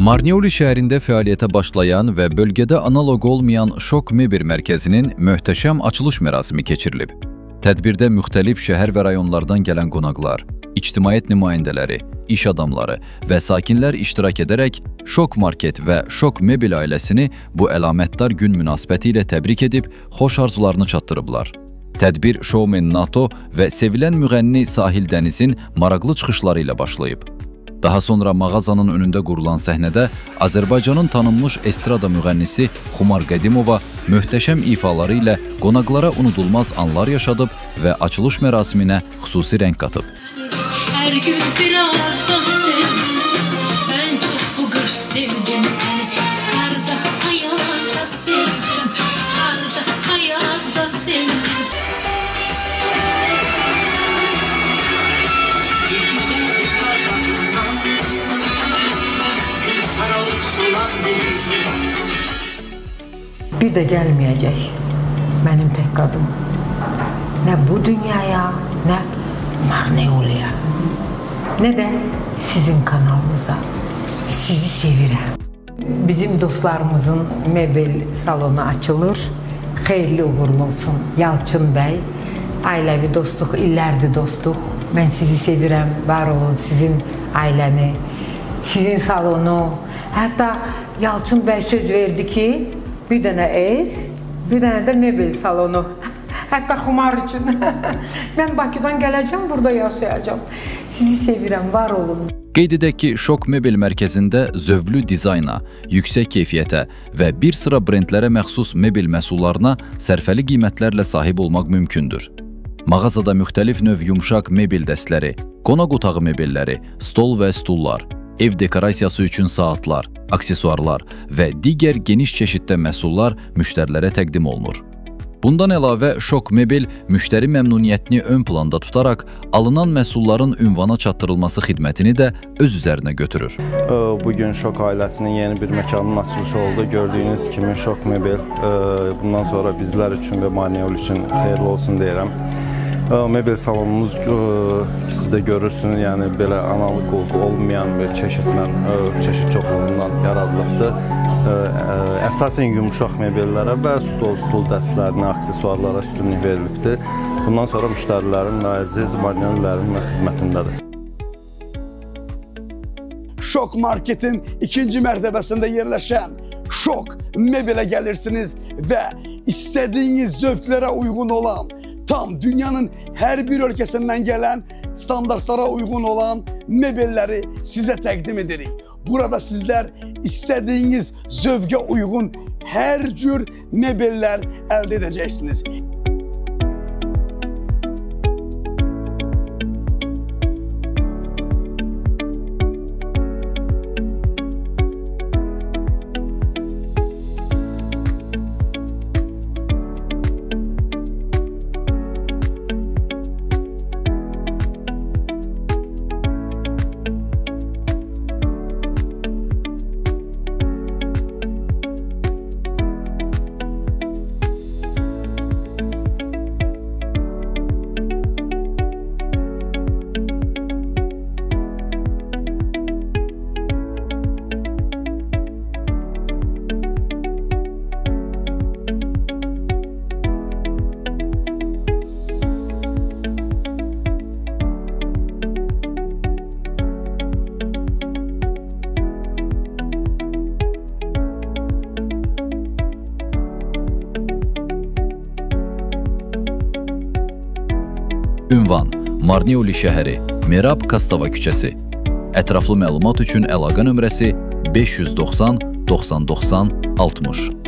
Marneuli şəhərində fəaliyyətə başlayan və bölgədə analoq olmayan Şok Mebel mərkəzinin möhtəşəm açılış mərasimi keçirilib. Tədbirdə müxtəlif şəhər və rayonlardan gələn qonaqlar, ictimaiyyət nümayəndələri, iş adamları və sakinlər iştirak edərək Şok Market və Şok Mebel ailəsini bu əlamətdar gün münasibəti ilə təbrik edib, xoş arzularını çatdırıblar. Tədbir şoumen NATO və sevilən müğənni Sahil Dənizin maraqlı çıxışları ilə başlayıb. Daha sonra mağazanın önündə qurulan səhnədə Azərbaycanın tanınmış estrada müğənnisi Xumar Qədimova möhtəşəm ifaları ilə qonaqlara unudulmaz anlar yaşadıb və açılış mərasiminə xüsusi rəng qatıb. Hər gün biraz da sevdim, mən çox bu qış sevdim səni. Qarda, ayazda sevdim, qarda, ayazda sevdim. Bir də gəlməyəcək mənim tək qadım. Nə bu dünyaya, nə Marneoliyə, nə də sizin kanalınıza. Sizi sevirəm. Bizim dostlarımızın mebel salonu açılır. Xeyirli uğurlu olsun Yalçın bəy. Ailəvi dostluq, illərdir dostluq. Mən sizi sevirəm, var olun sizin ailəni, sizin salonu. Hətta Yalçın bəy söz verdi ki, bir dənə ev, bir dənə də mebel salonu. Hətta Xumar üçün. Mən Bakıdan gələcəm, burada yaşayacağım. Sizi sevirəm, var olun. Qeyd edək ki, Şok Mebel mərkəzində zövlü dizayna, yüksək keyfiyyətə və bir sıra brendlərə məxsus mebel məhsullarına sərfəli qiymətlərlə sahib olmaq mümkündür. Mağazada müxtəlif növ yumşaq mebel dəstləri, qonaq otağı mebelləri, stol və stullar, ev dekorasiyası üçün saatlar, aksesuarlar və digər geniş çeşiddə məhsullar müştərilərə təqdim olunur. Bundan əlavə, Şok Mebel müştəri məmnuniyyətini ön planda tutaraq alınan məhsulların ünvana çatdırılması xidmətini də öz üzərinə götürür. Bugün Şok ailəsinin yeni bir məkanının açılışı oldu. Gördüyünüz kimi Şok Mebel bundan sonra bizlər üçün və Marneoli üçün xeyirli olsun deyirəm. Mebel salonumuz siz də görürsünüz, yəni belə analıq olmayan bir çeşid çoxluğundan yaradılıbdır. Əsasən yumuşaq mebellərə və stol dəstlərinə, aksesuarlara üstünlük verilibdir. Bundan sonra müştərilərin və əziz Marneolilərin xidmətindədir. Şok Market'in 2. mərtəbəsində yerləşən Şok Mebel'e gəlirsiniz və istədiyiniz zövqlərə uyğun olan, tam dünyanın hər bir ölkəsindən gələn standartlara uyğun olan mebelləri sizə təqdim edirik. Burada sizlər istədiyiniz zövqə uyğun hər cür mebellər əldə edəcəksiniz. Ünvan: Marneuli şəhəri, Merab Kastava küçəsi. Ətraflı məlumat üçün əlaqə nömrəsi 590 90 90 60.